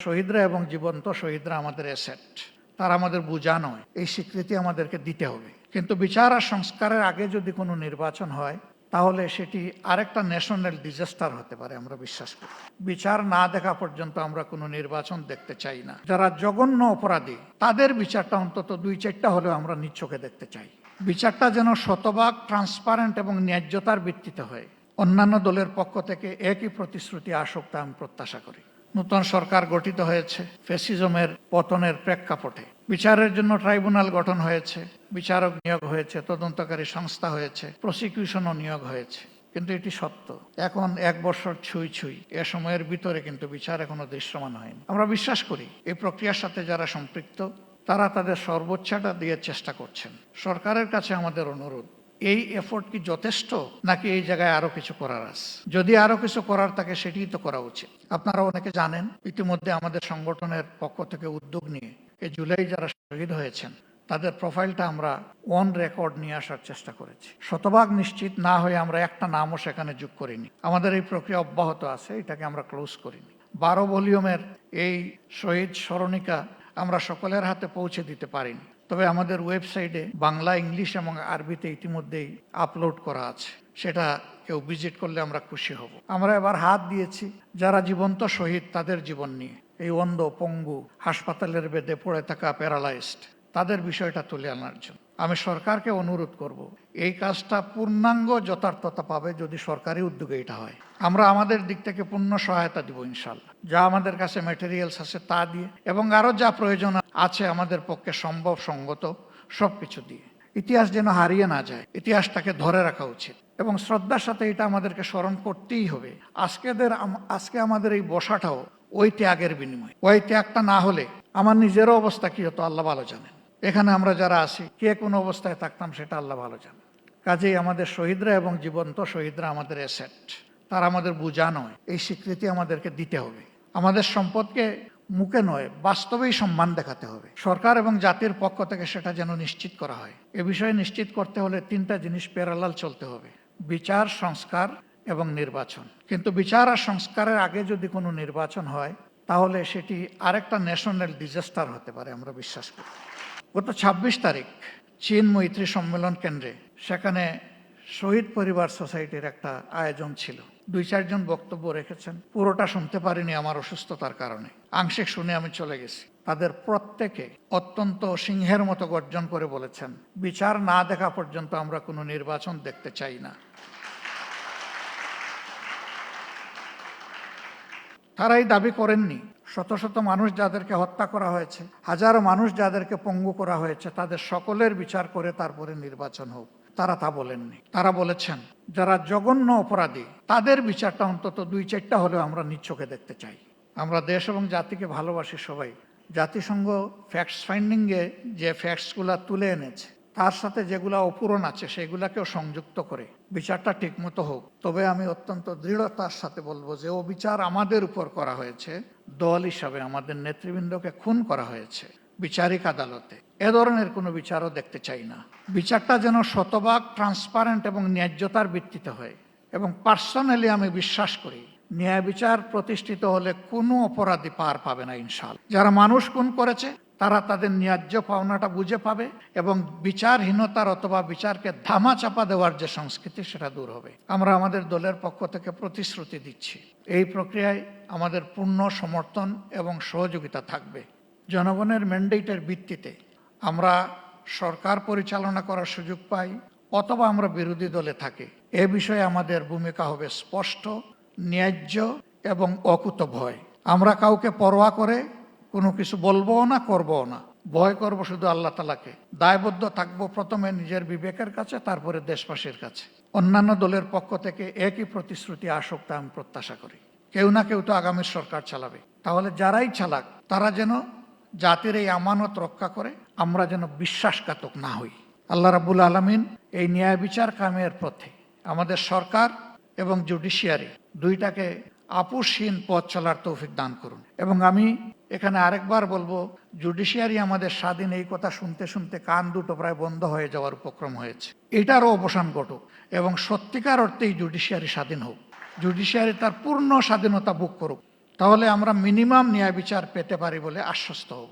শহীদরা এবং জীবন্ত শহীদরা আমাদের অ্যাসেট, তারা আমাদের বোঝা নয়। এই স্বীকৃতি আমাদেরকে দিতে হবে। কিন্তু বিচার আর সংস্কারের আগে যদি কোনো নির্বাচন হয় তাহলে সেটি আরেকটা ন্যাশনাল ডিজাস্টার হতে পারে, আমরা বিশ্বাস করি। বিচার না দেখা পর্যন্ত আমরা কোনো নির্বাচন দেখতে চাই না। যারা জঘন্য অপরাধী তাদের বিচারটা অন্তত 2-4টা হলেও আমরা নিজ চোখে দেখতে চাই। বিচারটা যেন শতভাগ ট্রান্সপারেন্ট এবং ন্যায্যতার ভিত্তিতে হয়। অন্যান্য দলের পক্ষ থেকে একই প্রতিশ্রুতি আসুক তা আমি প্রত্যাশা করি। নতুন সরকার গঠিত হয়েছে ফ্যাসিজমের পতনের প্রেক্ষাপটে। বিচারের জন্য ট্রাইব্যুনাল গঠন হয়েছে, বিচারক নিয়োগ হয়েছে, তদন্তকারী সংস্থা হয়েছে, প্রসিকিউশনও নিয়োগ হয়েছে। কিন্তু এটি সত্য, এখন 1 বছর ছুঁই এ সময়ের ভিতরে কিন্তু বিচার এখনো দৃশ্যমান হয়নি। আমরা বিশ্বাস করি এই প্রক্রিয়ার সাথে যারা সম্পৃক্ত তারা তাদের সর্বোচ্চটা দিয়ে চেষ্টা করছেন। সরকারের কাছে আমাদের অনুরোধ, এই এফোর্ট কি যথেষ্ট, নাকি এই জায়গায় আরো কিছু করার আছে? যদি আরো কিছু করার থাকে সেটিই তো করা উচিত। আপনারা অনেকে জানেন, ইতিমধ্যে আমাদের সংগঠনের পক্ষ থেকে উদ্যোগ নিয়ে এই জুলাই যারা শহীদ হয়েছেন তাদের প্রোফাইলটা আমরা অন রেকর্ড নিয়ে আসার চেষ্টা করেছি। শতভাগ নিশ্চিত না হয়ে আমরা একটা নামও সেখানে যোগ করিনি। আমাদের এই প্রক্রিয়া অব্যাহত আছে, এটাকে আমরা ক্লোজ করিনি। 12 ভলিউমের এই শহীদ স্মরণিকা আমরা সকলের হাতে পৌঁছে দিতে পারিনি, তবে আমাদের ওয়েবসাইটে বাংলা, ইংলিশ এবং আরবিতে ইতিমধ্যেই আপলোড করা আছে। সেটা কেউ ভিজিট করলে আমরা খুশি হব। আমরা এবার হাত দিয়েছি যারা জীবন্ত শহীদ তাদের জীবন নিয়ে, এই অন্ধ, পঙ্গু, হাসপাতালের বেডে পড়ে থাকা প্যারালাইজড, তাদের বিষয়টা তুলে আনার জন্য। আমি সরকারকে অনুরোধ করব, এই কাজটা পূর্ণাঙ্গ যথার্থতা পাবে যদি সরকারি উদ্যোগে এটা হয়। আমরা আমাদের দিক থেকে পূর্ণ সহায়তা দিব ইনশাল্লাহ। যা আমাদের কাছে ম্যাটেরিয়ালস আছে তা দিয়ে এবং আরো যা প্রয়োজন আছে আমাদের পক্ষে সম্ভব সঙ্গত সবকিছু দিয়ে। ইতিহাস যেন হারিয়ে না যায়, ইতিহাসটাকে ধরে রাখা উচিত এবং শ্রদ্ধার সাথে এটা আমাদেরকে স্মরণ করতেই হবে। আজকে আমাদের এই বসাটাও ওই ত্যাগের বিনিময়। ওই ত্যাগটা না হলে আমার নিজেরও অবস্থা কি হতো আল্লাহ ভালো জানেন। এখানে আমরা যারা আছি কে কোন অবস্থায় থাকতাম সেটা আল্লাহ ভালো জানেন। কাজেই আমাদের শহীদরা এবং জীবন্ত শহীদরা আমাদের অ্যাসেট, তারা আমাদের বোঝা নয়। এই স্বীকৃতি আমাদেরকে দিতে হবে। আমাদের সম্পদকে মুখে নয় বাস্তবেই সম্মান দেখাতে হবে। সরকার এবং জাতির পক্ষ থেকে সেটা যেন নিশ্চিত করা হয়। এ বিষয়ে নিশ্চিত করতে হলে 3টা জিনিস প্যারালাল চলতে হবে: বিচার, সংস্কার এবং নির্বাচন। কিন্তু বিচার আর সংস্কারের আগে যদি কোনো নির্বাচন হয় তাহলে সেটি আরেকটা ন্যাশনাল ডিজাস্টার হতে পারে, আমরা বিশ্বাস করি। গত 26 তারিখ চীন মৈত্রী সম্মেলন কেন্দ্রে, সেখানে শহীদ পরিবার সোসাইটির একটা আয়োজন ছিল। 2-4 জন বক্তব্য রেখেছেন, পুরোটা শুনতে পারিনি আমার অসুস্থতার কারণে। আংশিক শুনে আমি চলে গেছি। তাদের প্রত্যেকে অত্যন্ত সিংহের মতো গর্জন করে বলেছেন, বিচার না দেখা পর্যন্ত আমরা কোনো নির্বাচন দেখতে চাই না। তারাই দাবি করেননি শত শত মানুষ যাদেরকে হত্যা করা হয়েছে, হাজারো মানুষ যাদেরকে পঙ্গু করা হয়েছে, তাদের সকলের বিচার করে তারপরে নির্বাচন হোক। তারা তা বলেননি। তারা বলেছেন যারা জঘন্য অপরাধী তাদের বিচারটা অন্তত 2-4টা হলেও আমরা নিজ চোখে দেখতে চাই। আমরা দেশ এবং জাতিকে ভালোবাসি সবাই। জাতিসংঘ ফ্যাক্টস ফাইন্ডিংয়ে যে ফ্যাক্টসগুলা তুলে এনেছে তার সাথে যেগুলা অপূরণ আছে সেগুলাকেও সংযুক্ত করে বিচারটা ঠিকমতো হোক। তবে আমি অত্যন্ত দৃঢ়তার সাথে বলবো যে ও বিচার আমাদের উপর করা হয়েছে। দল হিসাবে আমাদের নেতৃবৃন্দকে খুন করা হয়েছে বিচারিক আদালতে। এ ধরনের কোনো বিচারও দেখতে চাই না। বিচারটা যেন শতভাগ ট্রান্সপারেন্ট এবং ন্যায্যতার ভিত্তিতে হয়। এবং পার্সোনালি আমি বিশ্বাস করি ন্যায় বিচার প্রতিষ্ঠিত হলে কোনো অপরাধী পার পাবে না ইনশাআল্লাহ। যারা মানুষ খুন করেছে তারা তাদের ন্যায্য পাওনাটা বুঝে পাবে এবং বিচারহীনতার অথবা বিচারকে ধামা চাপা দেওয়ার যে সংস্কৃতি সেটা দূর হবে। আমরা আমাদের দলের পক্ষ থেকে প্রতিশ্রুতি দিচ্ছি, এই প্রক্রিয়ায় আমাদের পূর্ণ সমর্থন এবং সহযোগিতা থাকবে। জনগণের ম্যান্ডেটের ভিত্তিতে আমরা সরকার পরিচালনা করার সুযোগ পাই অথবা আমরা বিরোধী দলে থাকি, এ বিষয়ে আমাদের ভূমিকা হবে স্পষ্ট, ন্যায্য এবং অকুতভয়। আমরা কাউকে পরোয়া করে কোনো কিছু বলবো না, করবো না। ভয় করবো শুধু আল্লাহ তাআলাকে। দায়বদ্ধ থাকবো প্রথমে নিজের বিবেকের কাছে, তারপরে দেশবাসীর কাছে। অন্যান্য দলের পক্ষ থেকে একই প্রতিশ্রুতি আসুক তা আমি প্রত্যাশা করি। কেউ না কেউ তো আগামীর সরকার চালাবে। তাহলে যারাই চালাক তারা যেন জাতির এই আমানত রক্ষা করে, আমরা যেন বিশ্বাসঘাতক না হই। আল্লাহ রাব্বুল আলামিন এই ন্যায় বিচার কায়েমের পথে আমাদের সরকার এবং জুডিশিয়ারি দুইটাকে আপোষহীন পথ চলার তৌফিক দান করুন। এবং আমি এখানে আরেকবার বলবো, জুডিশিয়ারি আমাদের স্বাধীন, এই কথা শুনতে শুনতে কান দুটো প্রায় বন্ধ হয়ে যাওয়ার উপক্রম হয়েছে। এটারও অবসান ঘটুক এবং সত্যিকার অর্থেই জুডিশিয়ারি স্বাধীন হোক। জুডিশিয়ারি তার পূর্ণ স্বাধীনতা ভোগ করুক। তাহলে আমরা মিনিমাম ন্যায় বিচার পেতে পারি বলে আশ্বস্ত হব।